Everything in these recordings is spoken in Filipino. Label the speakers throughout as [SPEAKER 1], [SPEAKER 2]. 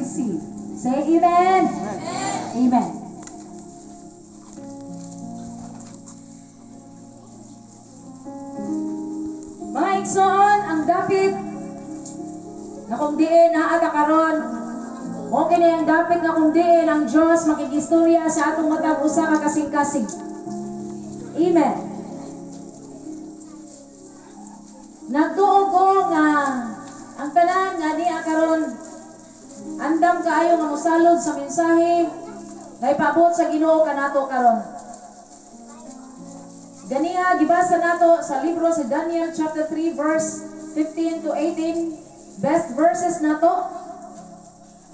[SPEAKER 1] receive. Say amen. Amen. Mga igsoon, ang dapit na kung diin naata karon, mo kini ang dapit na kung diin ang Dios makigistorya sa atong matag usa ka kasing-kasing. Amen. Nagtuo ko nga ang tanan nga niya karon andam kaayo nga mosalod sa mensahe nga ipaabot sa Ginoo kanato karon. Ganiha gibasa nato sa libro sa Daniel chapter 3 verse 15 to 18. Best verses nato.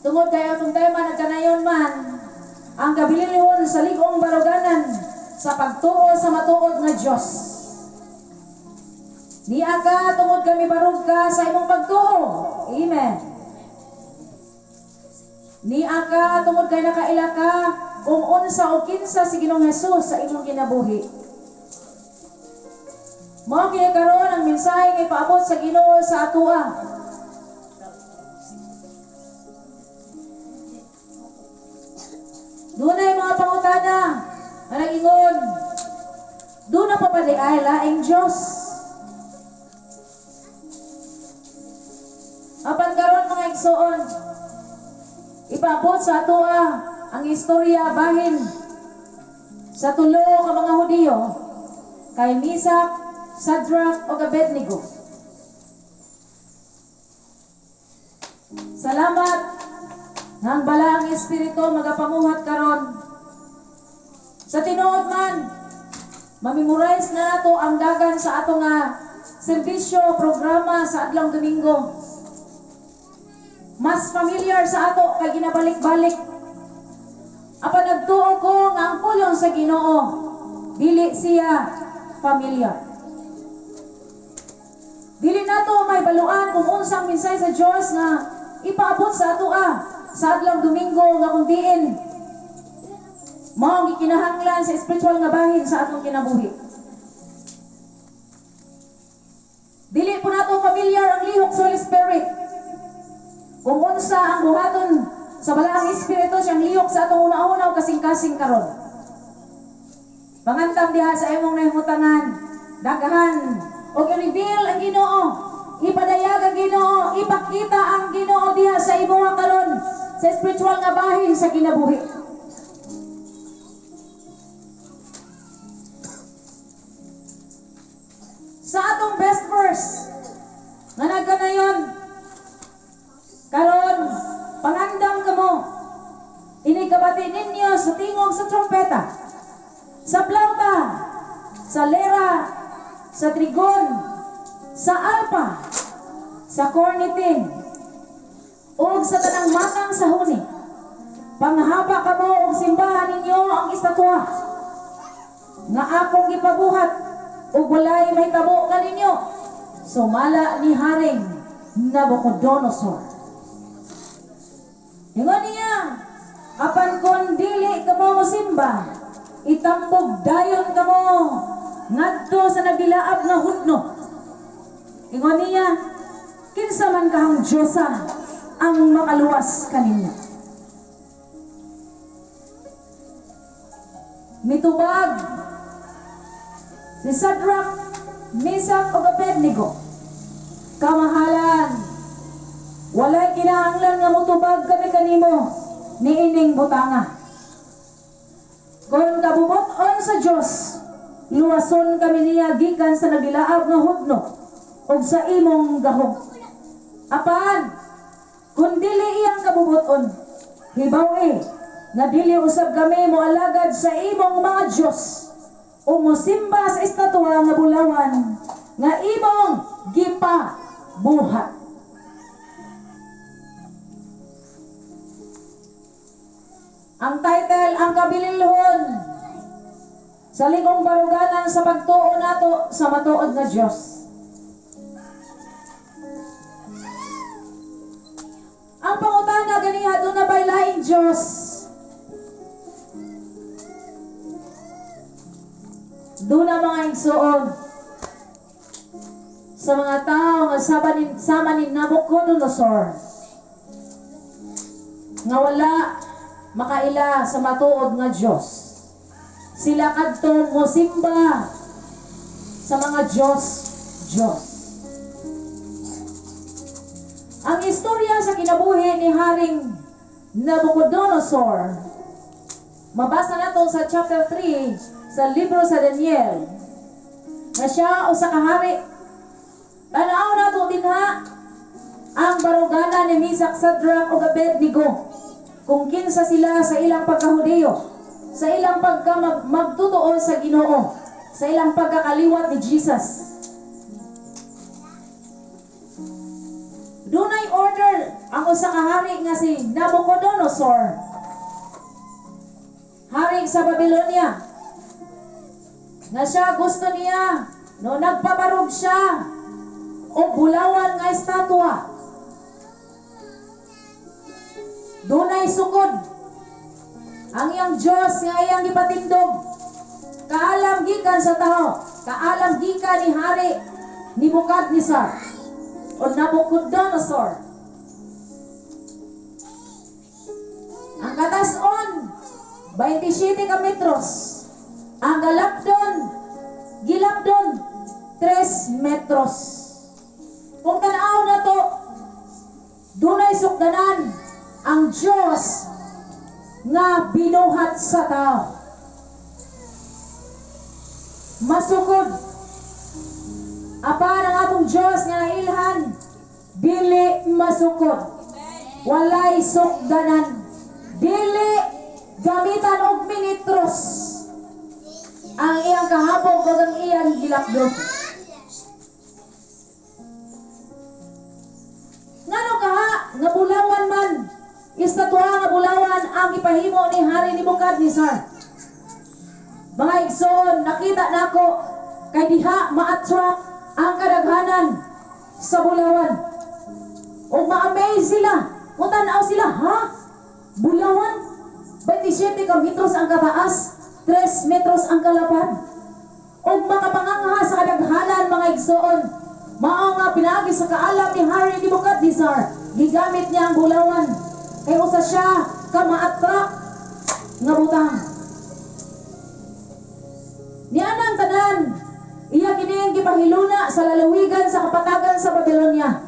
[SPEAKER 1] Tungod kay atong tema nagkanayon man ang kabililihon sa ligong baruganan sa pagtuo sa matuod nga Dios. Niya ka tungod kami barug ka sa imong pagtuo. Amen. Niya ka tungod kay nakaila ka kung unsa o kinsa si Ginoong Hesus sa imong kinabuhi. Mao kay karon ang mensahe nga ipaabot sa Ginoo sa atoa. Dunay mga pangutana nga nag-ingon. Doon na pa ay laing Diyos. Apan karon mga igsoon, ipaabot sa atoa ang istorya bahin sa tulo ka mga Hudiyo kay Misak, Shadrach o Abednego. Salamat nang bala ang Espiritu magapamuhat karon. Sa tinuod man, mamemorize na nato ang dagan sa ato nga serbisyo, programa sa adlang Domingo. Mas familiar sa ato kay ginabalik-balik. Apan nagtuo ko nga ang pulong sa Ginoo dili siya familiar. Dili nato may baluan kung unsang mensahe sa Dios nga ipaabot sa atoa sa adlang Domingo nga kung diin mao ang gikinahanglan sa spiritual nga bahin sa atong kinabuhi. Dili po nato familiar ang lihok sa Holy Spirit. Kung unsa ang buhaton sa balaang Espiritu siyang lihok sa atong una-una o kasing-kasing karon. Pangantam diha sa imong nahimutangan, daghan o i-reveal ang Ginoo, ipadayag ang Ginoo, ipakita ang Ginoo diha sa imong karon sa spiritual nga bahin sa kinabuhi. Sa atong best verse nga nagkanayon karon, pangandam kamo, inigabati ninyo sa tingog sa trompeta, sa plauta, sa lera, sa trigon, sa alpa, sa cornetin, ug sa tanang matang sa huni. Panghaba kamo og simbahan ninyo ang estatwa nga akong gipabuhat ug walay mahitabo kaninyo. Sumala ni Haring Nabucodonosor. Ingon niya, apan kung dili kamo mosimba, itambog dayon kamo ngadto sa nagdilaab na hudno. Ingon niya, kinsa man kahang Diyosa ang makaluwas kaninyo. Mitubag si Shadrach, Misak o Abednego, kamahalan, walay kinahanglan nga mutubag kami kanimo niining butanga. Kung kabubuton sa Dios, luwason kami niya gikan sa nagdilaab nga hudno ug sa imong gahom. Apan kung dili iyang kabubuton, hibaw nga dili usab kami moalagad sa imong mga Dios o mosimba sa estatwa nga bulawan nga imong gipabuhat. Ang title, ang kabililhon sa ligong baruganan sa pagtuo nato sa matuod na Diyos. Ang pangutana ganiha, doon na ba'y laing Diyos? Doon na mga igsoon sa mga tao nga sama ni Nabucodonosor. nga wala makaila sa matuod nga Dios. Sila kadtong mosimba sa mga Diyos. Ang istorya sa kinabuhi ni Haring Nabucodonosor, mabasa nato sa chapter 3 sa libro sa Daniel, na siya o sa kahari. Tanaw nato dinha ang barugana ni Misak, Sadrak o Abednego, kung kinsa sila sa ilang pagkahudiyo, sa ilang magtutuo sa Ginoo, sa ilang pagkakaliwat ni Jesus. Dunay order ang usa ka hari nga si Nabucodonosor, hari sa Babylonia, nga siya gusto niya no nagpabarog siya o bulawan nga estatwa. Dunay sukod ang iyang Diyos nga iyang gipatindog, kaalam gikan sa tao, kaalam gikan ni hari ni Nebukadnezar o Nabucodonosor. Ang katason 27 ka metros, ang gilapdon 3 metros. Kung tanaw na to, dunay sukdanan ang Diyos nga binuhat sa tao. Masukod apan ang atong Diyos nga nailhan, dili masukod, walay sukdanan, dili gamitan og minitros ang iyang kahabog o ang iyang gilapdon. Ngano kaha nga bulawan man, estatwa nga bulawan ang ipahimo ni Hari Nebukadnezar. Mga igsoon, nakita nako kay diha ma-attract ang kadaghanan sa bulawan. O ma-amaze sila, kung tanaw sila, ha? Bulawan? 27 ka metros ang kataas, 3 metros ang kalapad. O makapangangha sa kadaghanan, mga igsoon, mao nga pinagi sa kaalam ni Hari Nebukadnezar, gigamit niya ang bulawan. Kay usa siya ka ma-attract nga butang. Nianang tanan, iya kining gipahiluna sa lalawigan sa kapatagan sa Babylonia.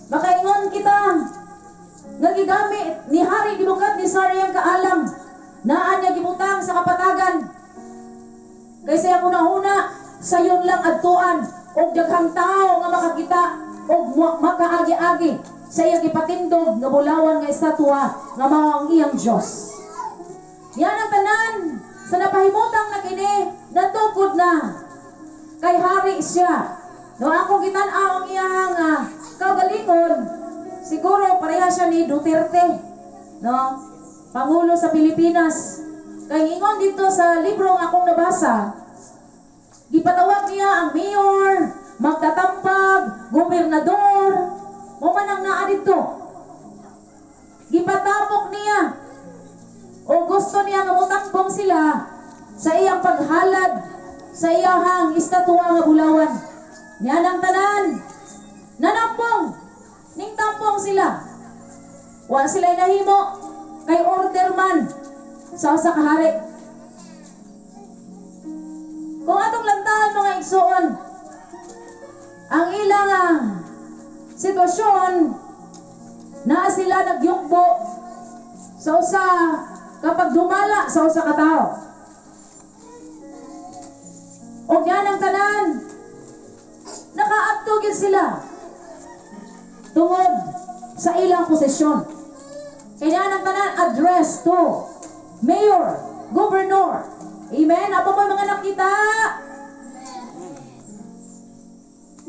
[SPEAKER 1] Makaingon kita nga gigamit ni Hari Nebukadnezar yang kaalam naan niya gibutang sa kapatagan. Kaysa yung una-una sayon lang adtuan og daghang tao nga makakita og makaagi-agi sa iyang ipatindog nga bulawan nga estatwa nga mao ang iyang Dios. Yan ang tanan sa napahimutang na kini natukod na kay hari siya. No, ako gitan-aw ang iyang kaugalingon, siguro pareha siya ni Duterte, no? Pangulo sa Pilipinas. Kay ingon dito sa libro nga akong nabasa, gipatawag niya ang mayor, magtatampag, gobernador, mo man ang naa dito. Gipatapok niya o gusto niya nga mutambong sila sa iyang paghalad sa iyahang estatwa nga bulawan. Niyan ang tanan nanampong, ning tampong sila. Wa sila nahimo kay order man sa usa ka hari. Kung atong lantahan mga igsoon, ang ilang sitwasyon na sila nagyukbo sa usa kapag dumala sa usa ka tao. O yan ang tanan, nakaabtugin sila tungod sa ilang posisyon. Kaya ang tanan address to mayor, governor. Amen? Apo mo mga nakita?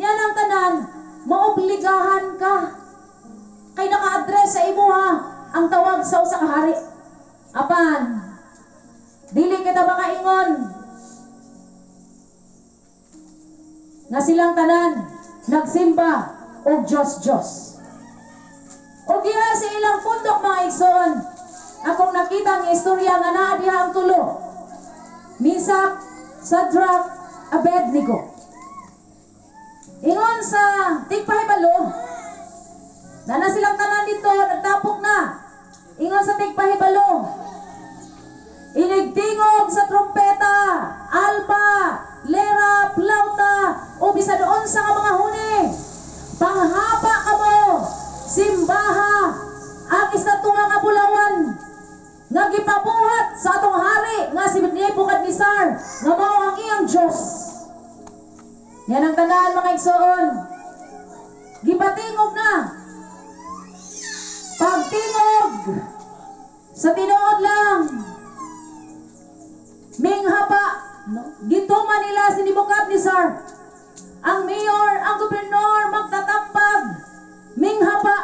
[SPEAKER 1] Yan ang tanan, maobligahan ka kay naka-address sa imuha ang tawag sa usa ka hari. Apan, dili kita makaingon na silang tanan nagsimba o Diyos. O diha sa ilang pundok mga igsoon, akong nakita ang istorya nga naa diha ang tulo, Misak, Sadrak, Abednego. Ingon sa tigpahibalo, na silang tanan dito, nagtapok na. Ingon sa inig pahibalo, inig tingog sa trumpeta, alpa, lera, plauta, o bisan doon sa mga huni. Panghapa kamo, simbaha, ang istatula nga bulawan, nga gipabuhat sa atong hari, nga si Nebukadnezar, nga mao ang iyang Diyos. Yan ang tanan mga igsoon. Gipatingog na. Pagtingog, sa tinuod lang, minghapa, gituman nila si Nebukadnezar. Ang mayor, ang gobernador, magtatampag, minghapa,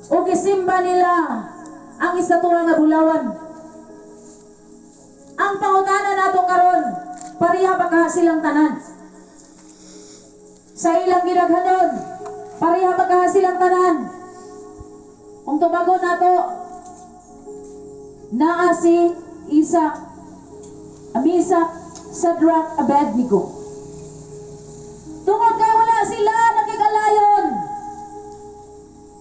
[SPEAKER 1] o gisimba nila ang istatula nga bulawan. Ang pangutana nato karon, pareha ba ka silang tanan? Sa ilang ginaghanon, pareha ba ka silang tanan? Kung tubago nato, naa si Isaac, Amisak, Shadrach, Abednego. Tungod kay wala sila nakikalayon,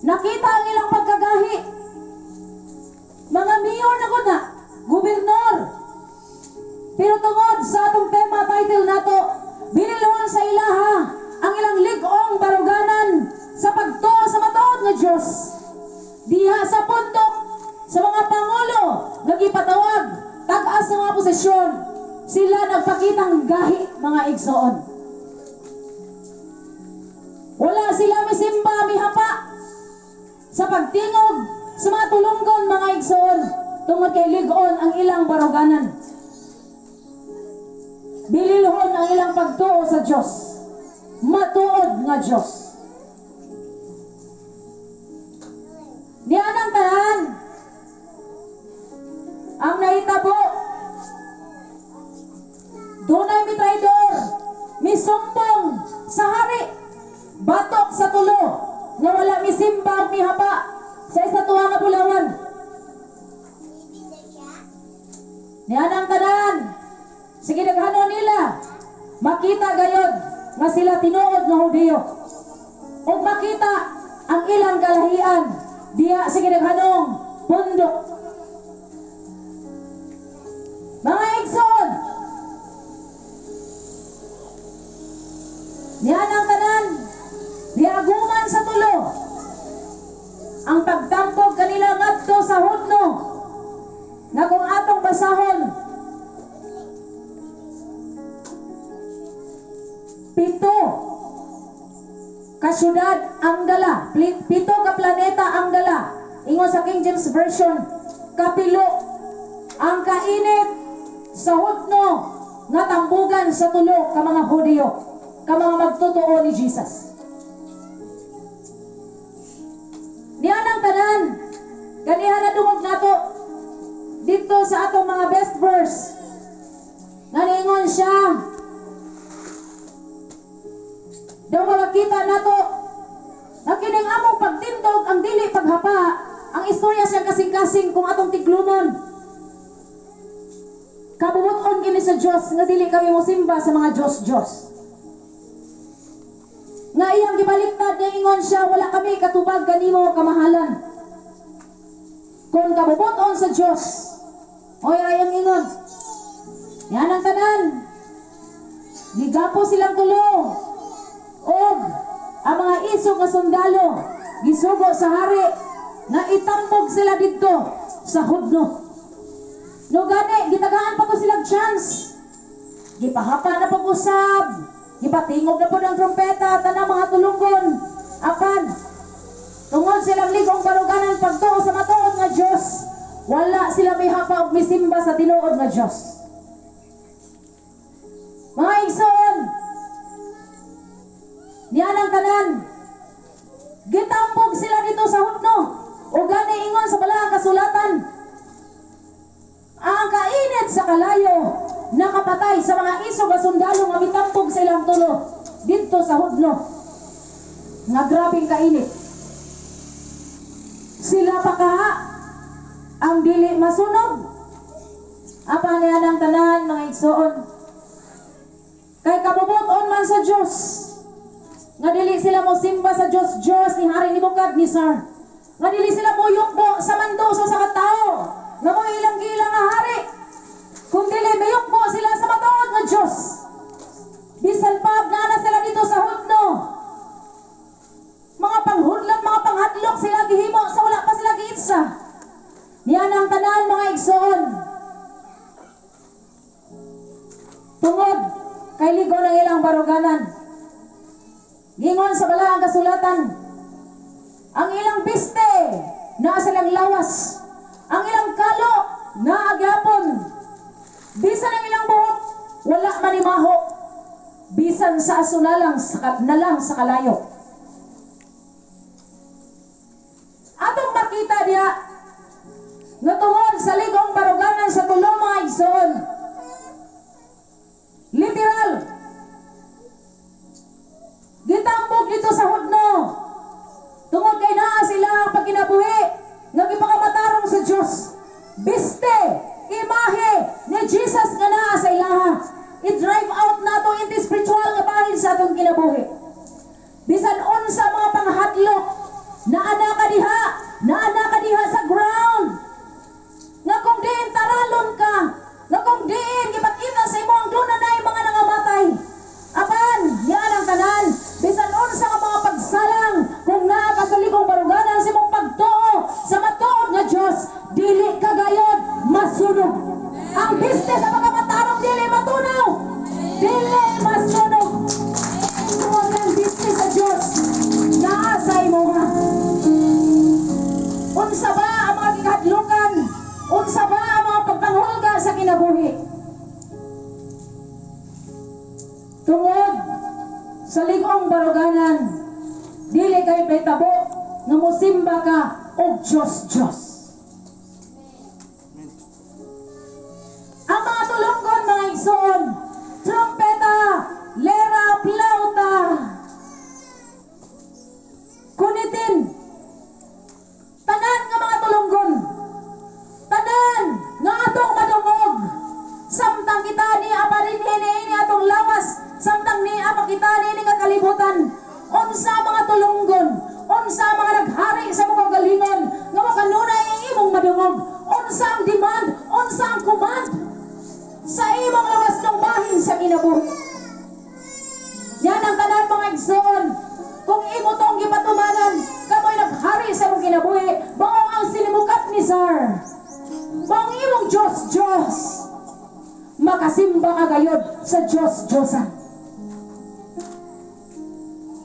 [SPEAKER 1] nakita ang ilang pagkagahi. Mga mayor na ko na, gobernador. Pero tungod sa atong tema title nato, binilawon sa ilaha ang ilang ligong baruganan sa pagtuo sa matuod nga Diyos. Diha sa pundok, sa mga pangulo, nagipatawag, tag-as sa mga posisyon, sila nagpakitang gahi, mga igsoon. Wala sila misimba, mihapa, sa pagtingog, sa mga tulunggon, mga igsoon, tungod kay ligon ang ilang baruganan. Bililhon ang ilang pagtuo sa Diyos, matuod nga Diyos. Diyan ang tanan, ang nahitabo, dunay mitraidor, misumpong sa hari, batok sa tulo, nga wala misimba, mihapa, sa istatula nga bulawan. Diyan ang tanan, sige naghanon nila, makita gayod nga sila tinuod nga Hudiyo. O makita ang ilang kalahian, diya sige naghanong pundok. Mga igsoon, diyan ang tanan, diaguman sa tulo, ang pagtampog kanila ngadto sa hudno, nga kung atong basahon, 7 ka syudad ang dala, 7 ka planeta ang dala. Ingon sa King James Version, kapilo ang kainit sa hudno nga tambugan sa tulo ka mga Hudiyo, ka mga magtotoo ni Jesus. Diyan ang tanan, ganihan na dungog nato dito sa atong mga best verse. Naningon siya, daw makakita nato na kining among pagtindog ang dili paghapa, ang istorya siya kasing-kasing kung atong tiglumon. Kabubuton kini sa Dios nga dili kami mosimba sa mga Diyos. Nga iyang gibaliktad nga ingon siya, wala kami katubag kanimo kamahalan. Kung kabubuton sa Dios, oy ayang ingon. Yan ang tanan. Gigapo silang tulo. Og ang mga isog nga sundalo gisugo sa hari na itambog sila didto sa hudno. No gani gitagaan pa ko silang chance. Gipahapa na pag-usab, gipatingog na po ng trumpeta tanang mga tulunggon. Apan tungod silang ligong baruganan pagtuo sa matuod nga Dios, wala sila may hapa og misimba sa tinuod nga Dios. Mga igsoon, niyan ang tanan, gitambog sila dito sa hudno. O gani ingon sa balaang kasulatan, ang kainit sa kalayo nakapatay sa mga isog nga sundalo nga mitambog sa ilang tulo dito sa hudno. Nga grabing kainit. Sila pa kaha ang dili masunog. Apa niyan ang tanan, mga igsoon, kay kabubuton man sa Dios nga dili sila mosimba sa Diyos ni Hari Nebukadnezar, nga dili sila moyukbo sa mandoso sa nga mga ilang-ilang nga hari, kung dili mayukbo sila sa matuod nga Diyos. Bisan pa na sila dito sa hudno, mga panghudlat, mga panghadlok sila gihimo sa wala pa sila giitsa. Niyan ang tanan mga igsoon. Tungod kay ligo ng ilang baruganan, gingon sa balaang kasulatan, ang ilang biste naa silang lawas, ang ilang kalo naa gyapon, bisan ang ilang buhok wala manimaho, bisan sa aso na lang sa kalayo. Atong makita diya nga tungod sa ligong baruganan sa tulo mga igsoon, literal gitambog dito sa hudno tungod kay naa sila ang pagkinabuhi nga gipakamatarong sa Dios. Biste imahe ni Jesus nga naa sa ilaha, i-drive out nato in the spiritual nga bahin sa atong kinabuhi. Bisan unsa mga panghadlok naa ka diha sa ground, nga kung diin taralon ka, nga kung diin gipakita sa imo ang dunay mga nangamatay, apan yan ang tanan, bisan unsa ka mga pagsalang, kung naa ka sa ligong baruganan sa imong pagtuo sa matuod nga Dios, dili ka gayod masunog. Ang biste sa pagkamatarong dili matunaw, dili masunog. Tungod ang biste sa Dios naa sa imo ha. Unsa ba ang mga gihadlokan? Unsa ba ang mga pagpanghulga sa kinabuhi? Tungod sa ligong baruganan, dili kay baytabo nga mosimba ka og Diyos. Ang mga tulunggon mga igsoon, trumpeta, lera, plauta, kunitin, tanan nga mga tulunggon, tanan nga atong madungog, samtang kita ni aparinhin ini atong lawas, samtang ni apakita ni nga kalibutan, unsa mga tulunggon, unsa mga naghari sa mga galingon, nga makanunay ang imong madungog, unsa ang demand, unsa ang command sa imong lawas ng bahin sa kinabuhi. Yan ang tanan mga igsoon, kung imo tong gipatumanan, kamoy naghari sa imong kinabuhi, baong ang sinimukat ni Sar, baong imong Diyos, makasimba ka gayod sa Diyos-Diyosan.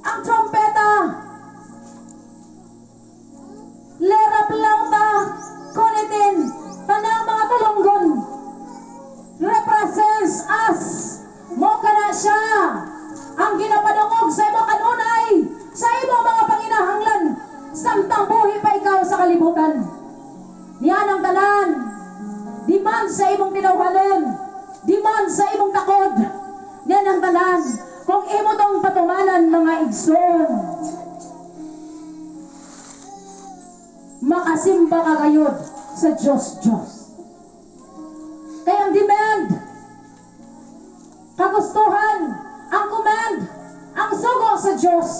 [SPEAKER 1] Ang trompeta, lera, plauta, kunitin, tanang mga tulunggon, represents us. Mo kana siya ang ginapadungog sa imo kanunay, sa imo mga panginahanglan, samtang buhi pa ikaw sa kalibutan. Niyan ang tanan, demand sa imong tinawhalon, demand sa imong takod. Niyan ang tanan, kung imo tong patumanan mga igsoon, makasimba ka gayod sa Diyos. Kaya ang demand, kagustuhan, ang command, ang sugo sa Diyos,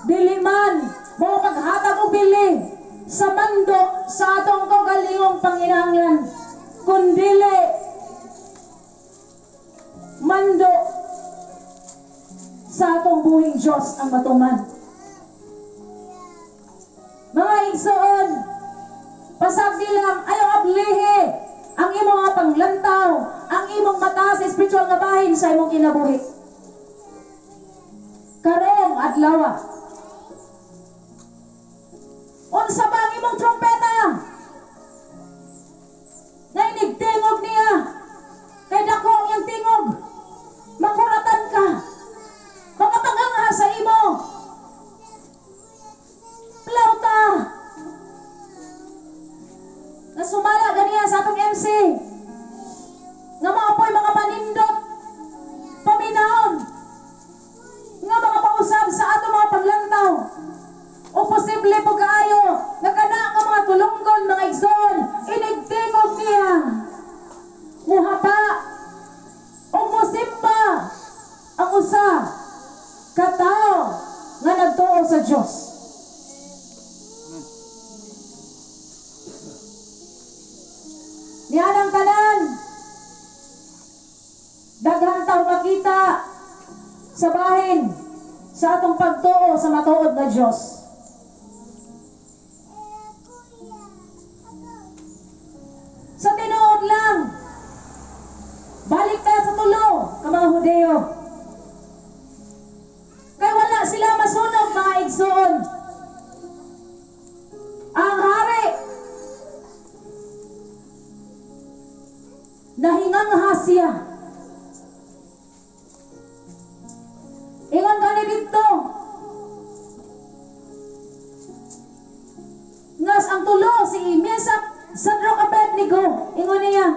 [SPEAKER 1] dili man mo paghatag og bili sa mando sa atong kagalingong panginahanglan, kundili mando sa atong buhing Diyos ang matuman. Mga igsoon, pasagdi lang ayaw ablihi ang imong nga panglantaw, ang imong mata sa spiritual nga bahin sa imong kinabuhi. Karong adlaw, unsa ba ang imong trompeta? Nainig tingog niya, kay dako ang iyang tingog, makuratan ka, makapangangha sa imo. Plauta, na sumala ganiya sa atong MC, nga maapoy mga panindot, paminahon, nga mga pausab sa atong mga paglantaw, o posible po kaayo, nga kana nga mga sa bahin sa atong pagtuo sa matuod nga Dios. Sa tinuod lang, balik ka sa tulo ka mga Hudeo. Kay wala sila masunog mga igsoon. Ang hari nahinganghas siya. Ingon kani dito. Ngas ang tulo si Mesak Sadrok Abednego. Ingon niya.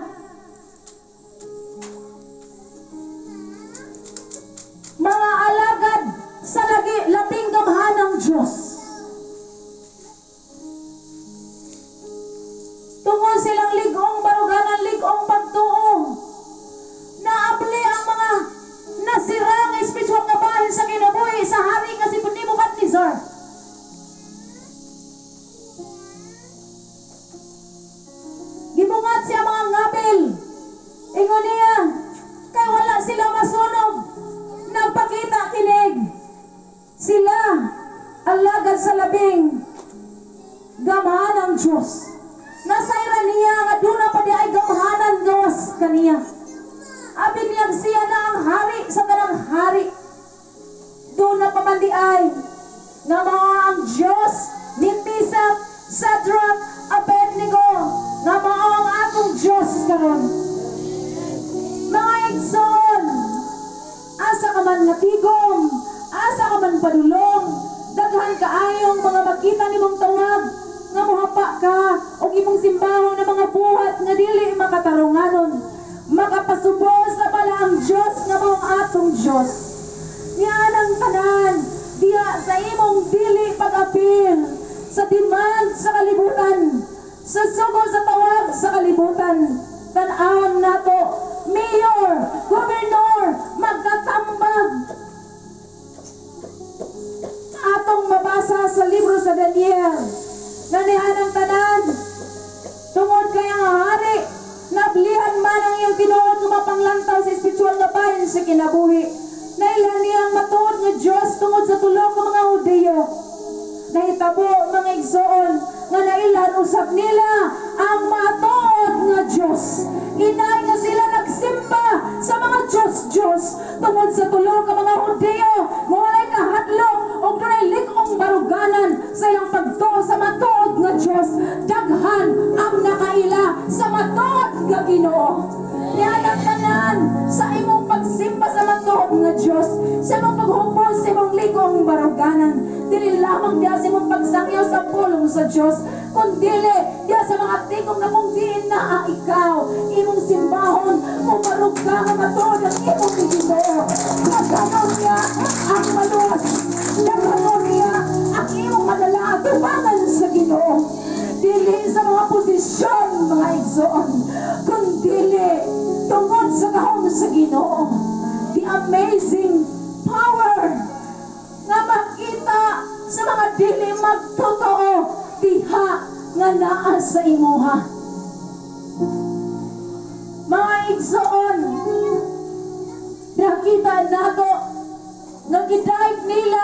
[SPEAKER 1] Mga alagad sa labing gamhanang Diyos. Tungod silang ligong baruganan, ligong pagtuo. Naabli ang mga nasirang espiritual nga bahin sa kinabuhi sa hari nga si Nebukadnezar. Gibungat siya mga ngapil. Ingon niya, kay wala sila masunog. Nagpakita kinig. Sila alagad sa labing gamhanang Diyos. Nasayra niya nga duna pa di ay gamhanan gawas kaniya. Abiniyag siya na ang hari sa kanang hari. Doon na pamandi ay nga mga ang Diyos ni Mesak Sadrok Abednego nga mga ang atong Diyos karon. Mga igsoon, asa ka man nga tigom, asa ka man padulong, daghan kaayong mga makita nimong tawag nga mohapa ka og imong simbahon ng mga buhat nga dili makatarunganon. Makapasubos na pala ang Diyos nga mong atong Diyos. Yan ang tanan diya sa imong dili pag-apil sa dimag sa kalibutan, sa sugo sa tawag sa kalibutan. Tan-awan nato, mayor, gobernador, magkatambag. Atong mabasa sa libro sa Daniel, nanihan ang tanan, tungod kaya nga hari, nablihan man ang iyong tinuod nga mapanglantaw sa espiritual nga bahin sa kinabuhi. Nailan niyang matuod nga Diyos tungod sa tulo ka mga Hudeo. Nahitabo mga igsoon nga nailan usab nila ang matuod nga Diyos. Inay nga sila nagsimba sa mga Diyos tungod sa tulo ka mga Hudeo. Walay kahadlok o dunay likong baruganan sa iyang pagtuo sa matuod nga Diyos. Daghan ang nakaila sa matuod nga Ginoo. Yan ang tanan sa imong pagsimba sa matuod nga Diyos, sa imong paghupon sa imong ligong baruganan. Dili lamang diya sa imong pagsangyaw sa pulong sa Diyos, kundili diya sa mga tigong na kung diin na ikaw, imong simbahon, umarog ka nga matuod ang imong Ginoo. Nagkanon niya ang maluwas, nagkanon niya ang imong madala tubangan sa Ginoo. Dili sa mga posisyon, mga igsoon, kundili tungkol sa kahong sa Ginoo. The amazing power nga makita sa mga dili magtotoo diha nga naa sa imuha. Mga igsoon, nakita nato nga gidayeg nila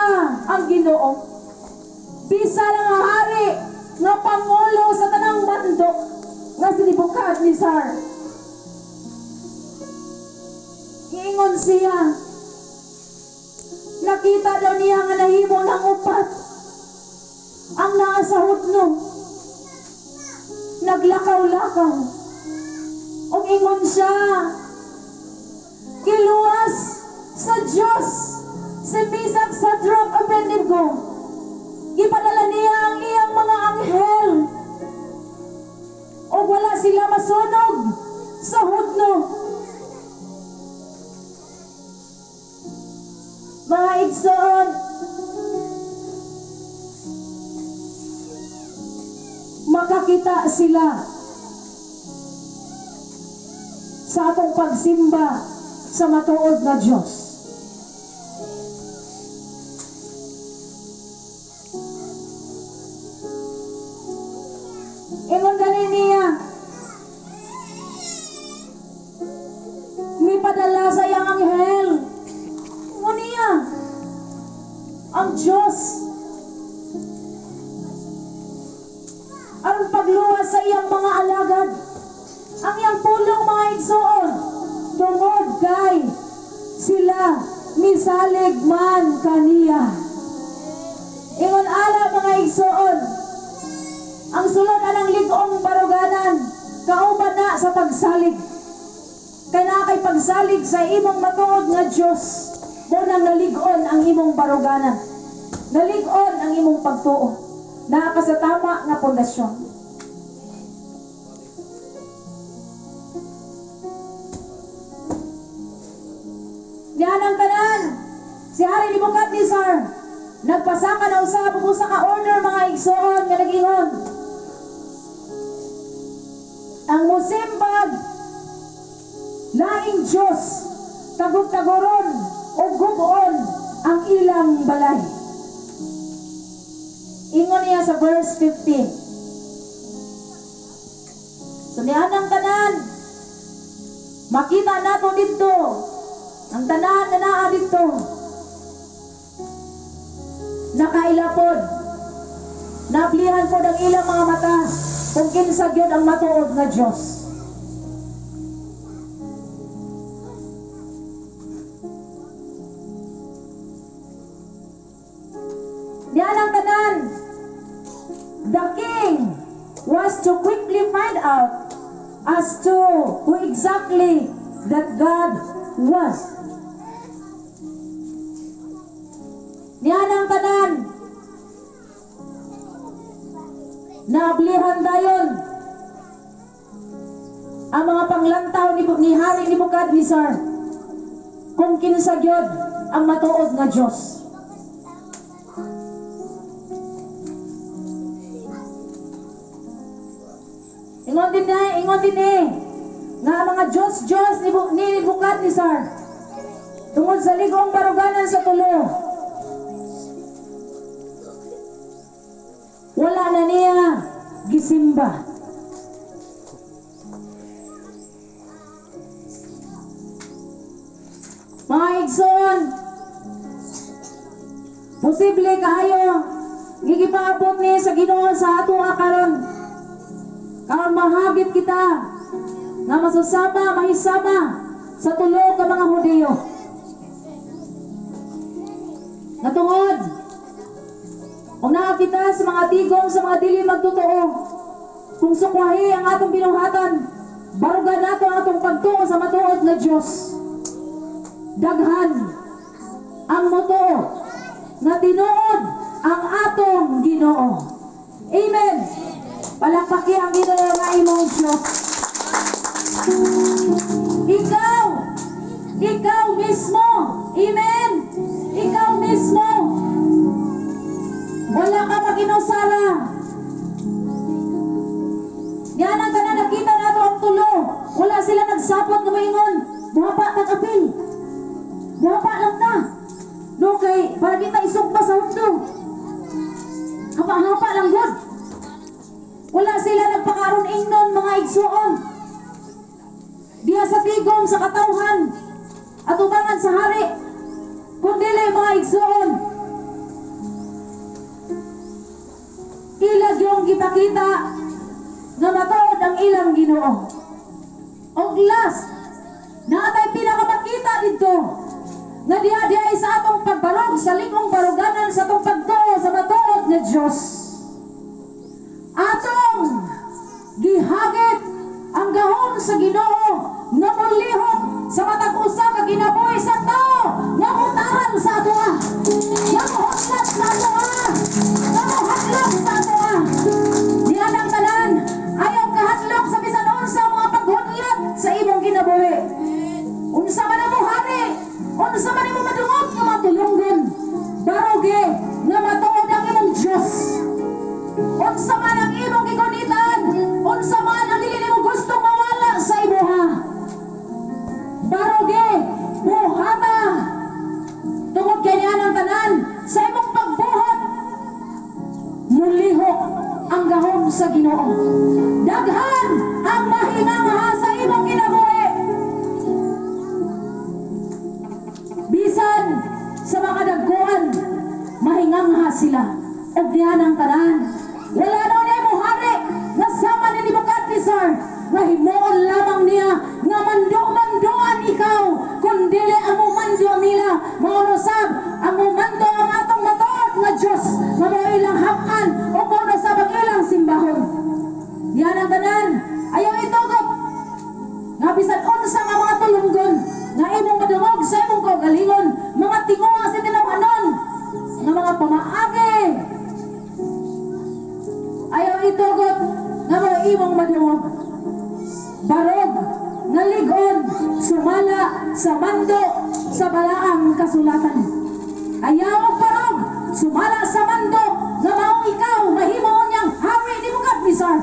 [SPEAKER 1] ang Ginoo. Bisa lang ang hari nga pangulo sa tanang mandok nga si Nebukadnezar. Giingon siya, nakita daw niya nga nahimo ng upat ang naa sa hudno. Naglakaw-lakaw. O ingon siya, kiluwas sa Diyos si Mesak Sadrok Abednego. Ipadala niya ang iyang mga anghel o wala sila masunog sa hudno. Mga igsoon, makakita sila sa atong pagsimba sa matuod na Diyos. Ingon ganin niya, may padala sa iyang anghel. Ingon niya, Diyos. Aron pagluwas sa iyang mga alagad. Ang iyang pulong mga igsoon, tungod kay sila misalig man kaniya. Ingon ala mga igsoon, ang sulod anang ligong baruganan, kauban na sa pagsalig. Kaya na kay pagsalig sa imong matuod nga Diyos, munang naligon ang imong baruganan. Naligon ang imong pagtuo. Nakakasatama nga pundasyon. Yan ang tanan. Si Hari Nebukadnezar, nagpasaka na usa ka order mga igsoon nga nag-ingon. Ang musimbag laing Diyos, tagod-tagoron o gugon ang ilang balay. Ingon niya sa verse 15. So niyan ang tanan, makita nato dito, ang tanan na naa dito, nakailapod, nablihan po ng ilang mga mata, kung kinsa gyud ang matuod nga Diyos. Diyan ang tanan. The king was to quickly find out as to who exactly that God was. Diyan ang tanan. Naablihan dayon ang mga panglantaw ni Hari Nebukadnezar kung kinsa gyud ang matuod nga Diyos. Ingon din nga mga Diyos ni Nebukadnezar tungod sa ligong baruganan sa tulo, wala na niya gisimba. Mga igsoon, posible kaayo gigipaabot ni sa Ginoo sa atong akaron. Karon mahagit kita nga masusama, mahisama sa tulo ka mga Hudiyo. Natungod, kung nakakita sa mga tigong sa mga dili magtotoo, kung sukwahi ang atong binuhatan, barugan nato ang atong pagtuo sa matuod na Diyos. Daghan ang motoo nga tinuod ang atong Ginoo. Amen. Palakpaki ang Ginoo nga imong Diyos. Ikaw mismo. Amen. Ikaw mismo. Wala ka maginusara. Yan ang tanan, nakita nato ang tulo. Wala sila nagsapot nga maingon, buhapa ta kapil. Buhapa lang ta. No kay para kita isugba sa hundo. Hapa-hapa lang gud. Wala sila nagpakaron ingnon mga igsuon. Diya sa tigom sa katawhan at ubangan sa hari. Kundili mga igsuon. Ilag yung gipakita nga matuod ang ilang Ginoo. Og last, naatay pinakamakita dito nga diya sa atong pagbarog sa likong baruganan sa atong pagtuo sa matuod na Diyos. Atong gihagit ang gahom sa Ginoo nga mulihok sa matag usa ka ginabuhi sa tao nga mutaran sa atoa, nga muhadlok sa atoa, nga muhadlok sa atoa. Diyan ang tanan, ayaw kahadlok sa bisan unsa mga paghudlat sa imong ginabuhi. Unsa man mo hari, unsa man mo madungog nga matulunggon, baroge nga matuod ang imong Diyos. Unsa man ang imong gigunitan, unsa man ang dili nimo gustong mawala sa imuha, baroge buhata tungod kay niyan ang tanan sa imong pagbuhat mulihok ang gahom sa Ginoo. Daghan ang mahinangha sa imong kinabuhi. Bisan sa mga dagkuan mahinga sila. O diyan ang tanan. Wala daw niya mo hari nga sama ni Nebukadnezar nga himuon lamang niya nga mando-mandoan ikaw kundi ang mumando nila maunusab ang mumando ang atong matuod nga Diyos nga mo ilang hapan o maunusab ang ilang simbahon. Diyan ang tanan. Ayaw itugot nga bisan unsa nga mga tulunggon nga imong madungog sa imong kaugalingon, mga tinguha sa tinamanon nga mga pamaagi. Ayaw itugot nga mga imong madungog. Barog, naligon, sumala sa mando sa balaang kasulatan. Ayaw barog, sumala sa mando nga maong ikaw mahimo niyang hari ni Nebukadnezar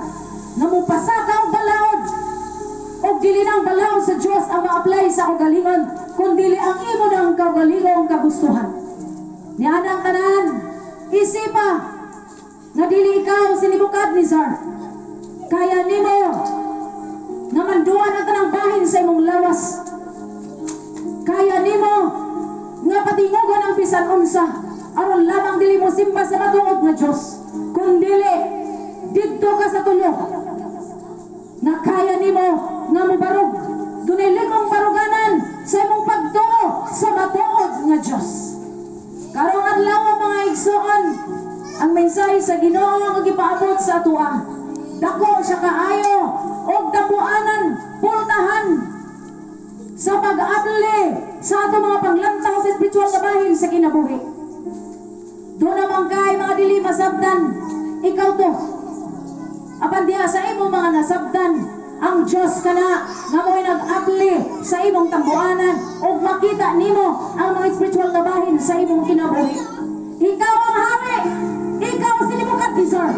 [SPEAKER 1] nga mupasa ka og balaod o dili nang balaod sa Diyos ang ma-apply sa kaugalingon kundi ang imo ng kaugalingong kagustuhan. Niana ang tanan, isipa nga dili ikaw si Nebukadnezar kaya nimo nga manduan ang tanang bahin sa imong lawas. Kaya nimo nga patingugon ang bisan unsa aron lamang dili mo simba sa matuod nga Diyos kundi didto ka sa tulo nga kaya nimo nga mubarog dunay ligong baruganan sa imong pagtuo sa matuod nga Diyos. Karong adlaw mga igsoon, ang mensahe sa Ginoo nga gipaabot sa atoa dako siya kaayo og dapuanan pultahan sa pag-abli sa ato mga panglantaw sa spiritual nga bahin sa kinabuhi. Doon naman kay mga dili masabdan, ikaw to apan diha sa imo mga nasabdan ang Diyos kana nga mo'y nag-abli sa imong tambuanan ug makita nimo ang mga spiritual nga bahin sa imong kinabuhi. Ikaw ang hari, ikaw si Nebukadnezar.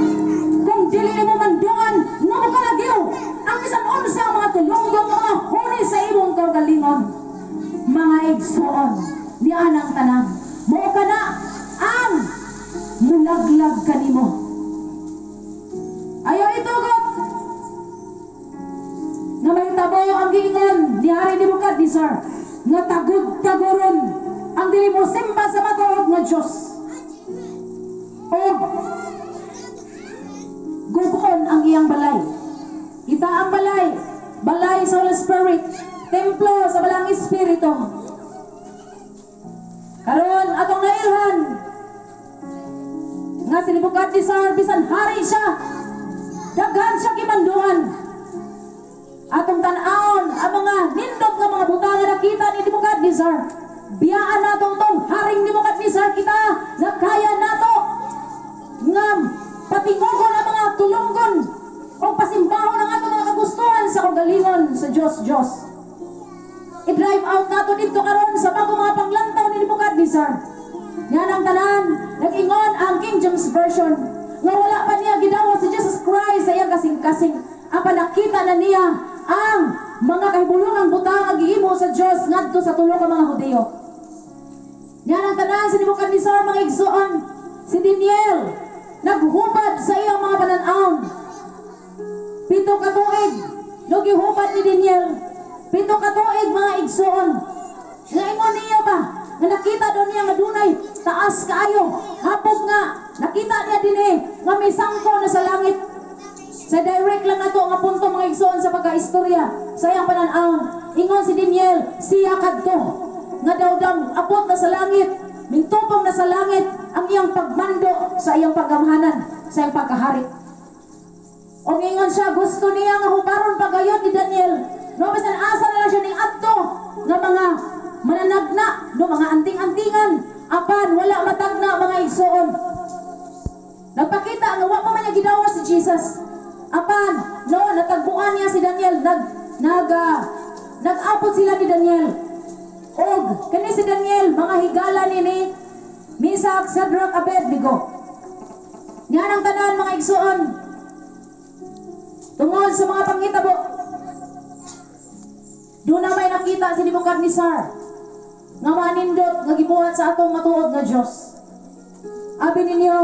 [SPEAKER 1] Kung dili mo manduan nga mo kalagyo ang bisan unsa ang mga tulunggong mga huni sa imong kaugalingon. Mga igsoon, diyan ang tanan. Mao kana ang mulaglag kanimo. Ayaw itugot nga mahitabo ang giingon ni Hari Nebukadnezar nga tagud-taguron ang dili mo simba sa matuod nga Diyos. O gubon ang iyang balay. Ita ang balay, balay sa Holy Spirit, templo sa balang Espiritu. Karon atong nailhan nga si Nebukadnezar bisan hari siya, daghan siya gimanduan. Atong tan-aon ang mga nindot nga mga butang nga nakita ni Nebukadnezar. Biyaan nato tong haring Nebukadnezar kita na kaya nato nga patingugon ang mga tulunggon o pasimbahon ang ato mga kagustuhan sa kaugalingon sa Diyos. I-drive out nato dito karon sa bago mga panglantaw ni Nebukadnezar. Yan ang tanan, nag-ingon ang King James Version nga wala pa niya gidawat si Jesus Christ sa iyang kasing-kasing. Ang panakita na niya ang mga kahibulungang butang ang gihimo sa Diyos ngadto sa tulo ka mga Hudiyo. Yan ang tanan si Nebukadnezar mga igsoon. Si Daniel naghubad sa iyang mga panan-aon. 7 ka tuig no gihubad ni Daniel. 7 ka tuig mga igsoon. Ngayon niya ba nga nakita doon niya nga dunay taas kaayo hapog nga nakita niya dinhi nga may sangko na sa langit. Sa direct lang nato nga punto mga igsoon sa pagkaistorya sa iyang panan-aon. Ingon si Daniel siya kadto nga daw abot na sa langit, mintupong na sa langit ang iyang pagmando sa iyang paggamhanan, sa iyang pagkahari. O ingon siya gusto niya nga hubaron pagayod ni Daniel. No bisan asa na lang siya ning adto nga mga mananagna, no mga anting-antingan, apan wala matagna mga igsoon. Nagpakita nga wa pa man niya gidawa si Jesus. Apan no natagpuan niya si Daniel, nag-apot sila ni Daniel. Og kani si Daniel mga higala ni Misak, Shadrach, Abednego. Yan ang tanan mga igsoon. Tungod sa mga panghitabo, doon na may nakita si Nebukadnezar nga manindot nga gibuhat sa atong matuod nga Diyos. Abi ninyo,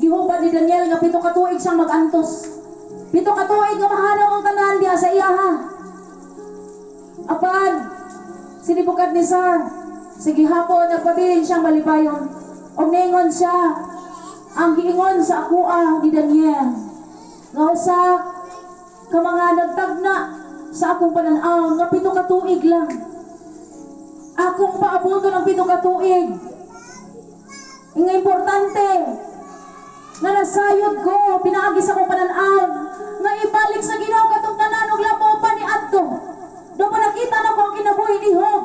[SPEAKER 1] gihubad ni Daniel nga 7 ka tuig siyang mag-antos. 7 ka tuig nga mahanaw ang tanan diha sa iyaha. Apan si Nebukadnezar, sige hapon nagpabilin siyang malipayon. O ningon siya, ang giingon sa akuha ni Daniel. Nga usa ka mga nagtagna sa akong pananaw nga 7 ka tuig lang. Akong paabuto ng 7 ka tuig. Nga importante nga nasayod ko, pinaagi sa akong pananaw nga ibalik sa Ginoo katong tanan og lamo pa ni adto. Do pa nakita na ko ang kinabuhi ni Job,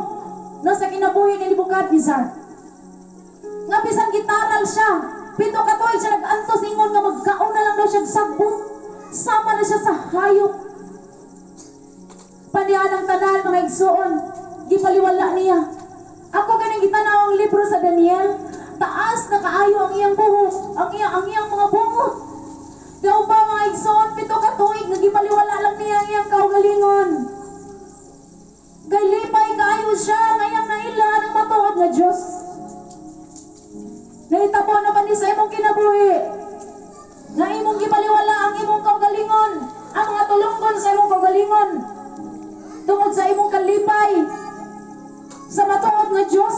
[SPEAKER 1] no sa kinabuhi ni Nebukadnezar. Nga bisan gitaral siya, 7 ka tuig siya nag-antos ingon nga magkaon na lang daw siya sagbot. Sama na siya sa hayop. Panihan ang tanan mga igsoon, gipaliwala niya. Ako ganing gitanaw ang libro sa Daniel, taas na kaayo ang iyang buhok, ang iyang mga bungot. Daw ba mga igsoon, 7 ka tuig nga gipaliwala lang niya ang iyang kaugalingon. Kay lipay kaayo siya ngayang naila ng matuod nga Diyos. Nahitabo na ba ni sa imong kinabuhi? Nga imong gipaliwala ang imong kaugalingon, ang mga tulunggon sa imong kaugalingon, tungod sa imong kalipay sa matuod nga Diyos.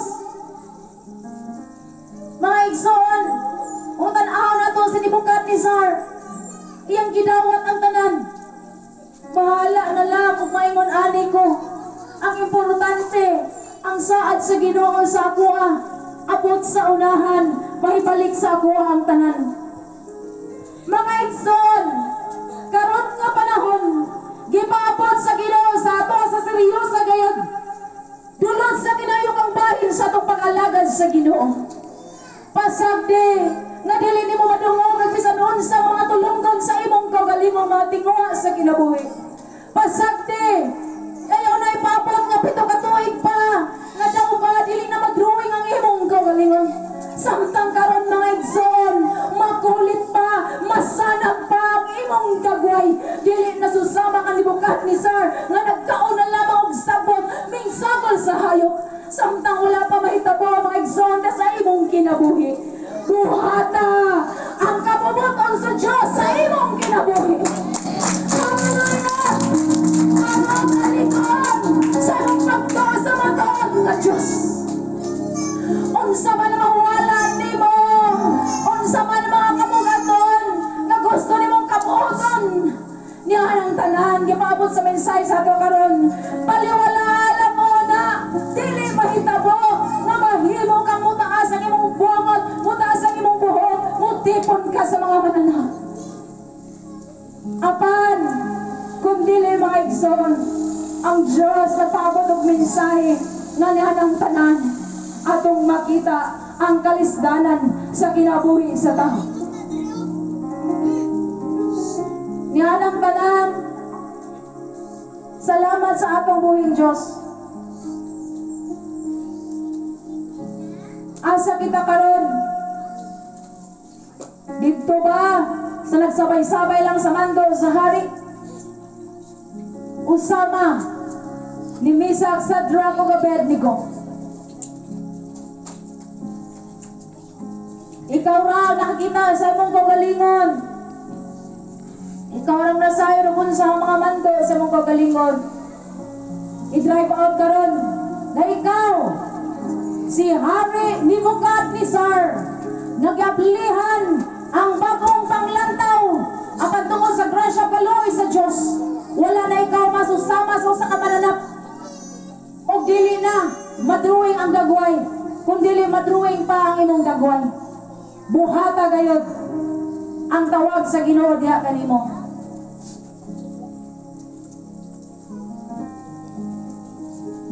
[SPEAKER 1] Mga igsoon, kung tanaw na to si Nebukadnezar, iyang gidawat ang tanan. Bahala na lang kung maingon ani ko. Ang importante, ang saad sa Ginoo sa akuha, abot sa unahan, mahibalik sa akuha ang tanan. Mga igsoon, karon nga panahon, gipaabot sa Ginoo sa ato sa seryosa gayud. Dulot sa kinayong ang bahin sa atong pag-alagad sa Ginoo. Pasagdi, nga dili nimo madungog ang bisan unsa mga tulunggon sa imong kaugalingong mga tinguha sa kinabuhi. Pasagdi, ayaw na ipapot nga 7 ka tuig pa, nga daw ba dili na mag-drawing ang imong kaugalingon. Samtang karon mga igsoon, makulit pa, masanag pa ang imong gagway. Dili na susama kang Nebukadnezar nga nagkaon na lamang og sabot, mingsagol sa hayop. Samtang wala pa mahitabo mga igsoon sa imong kinabuhi. Buhata ang kabubuton sa Diyos sa imong kinabuhi. Ang kalikon sa imong pagtuo sa matuod nga Diyos. Unsa man ang mahuwalan nimo, unsa man ang mga kamugaton nga gusto nimong kabuoton, niya ang tanan gipaabot sa mensahe sa ato karon. Paliwala lang mo na dili mahitabo nga mahimo kang mutaas ang imong buangot, mutaas ang imong buhok, mutipon ka sa mga mananaw. Apan kung dili mga igsoon, ang Diyos nagpaabot og mensahe nga niya ang tanan atong makita ang kalisdanan sa kinabuhi sa tao. Niya ang tanan, salamat sa atong buhing Diyos. Asa kita karon? Dito ba sa nagsabay-sabay lang sa mando sa hari? Usama ni Misak sa Draco Abednego. Ikaw ra nakakita sa imong kaugalingon. Ikaw ra nasayo ron sa mga mando sa imong kaugalingon. I-drive out karon na ikaw si Hari Nebukadnezar nagyablihan ang bagong panglantaw apan tungod sa grasya paloy sa Diyos. Wala na ikaw masusama sa usa ka mananap. O dili na madruwing ang gagway, kung dili madruwing pa ang imong gagway. Buhata gayud ang tawag sa Ginoo diha kanimo.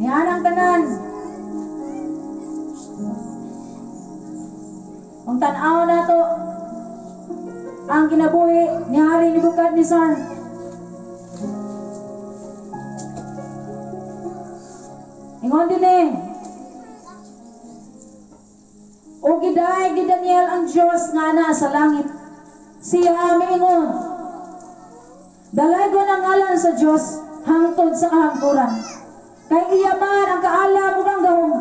[SPEAKER 1] Niyan ang tanan. Ang tan-aw na to ang kinabuhi ni Hari Nebukadnezar. Ingon din o giday ni Daniel ang Diyos nga na sa langit. Siya miingon, dalaygon ang ngalan sa Diyos hangtod sa kahangturan. Kay iya man ang kaalam ug ang gahom.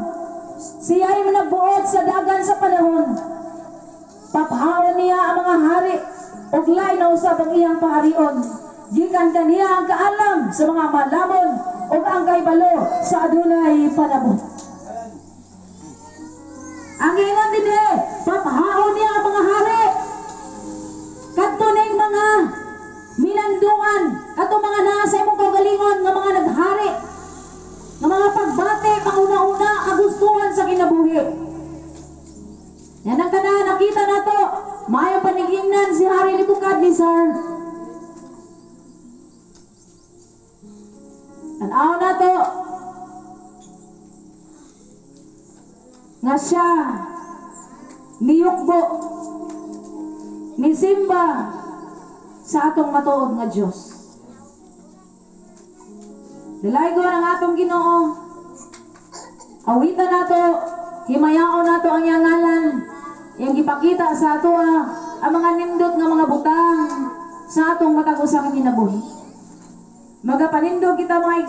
[SPEAKER 1] Siya ay managbuot sa dagan sa panahon. Papahawan niya ang mga hari ug lain na usab ang iyang paharion. Gikan kaniya ang kaalam sa mga malamon ug ang kahibalo sa adunay panabot. Ang ingon din papahaon niya ang mga hari. Kadto ning mga minandungan, kadto mga nasa imong kaugalingon nga mga naghari, nga mga pagbate, panguna-una, kagustuhan sa kinabuhi. Yan ang tanan, nakita na to. Mayang panigingnan si Hari Nebukadnezar. Tanaw na to. Nga siya niyukbo, nisimba sa atong matuod nga Diyos. Dalaygo ang atong Ginoo. Awitan nato, himayaon nato ang iyang ngalan. Yang ipakita sa ato ang mga nindot nga mga butang sa atong matag usa ka kinabuhi. Magapanindog kita mga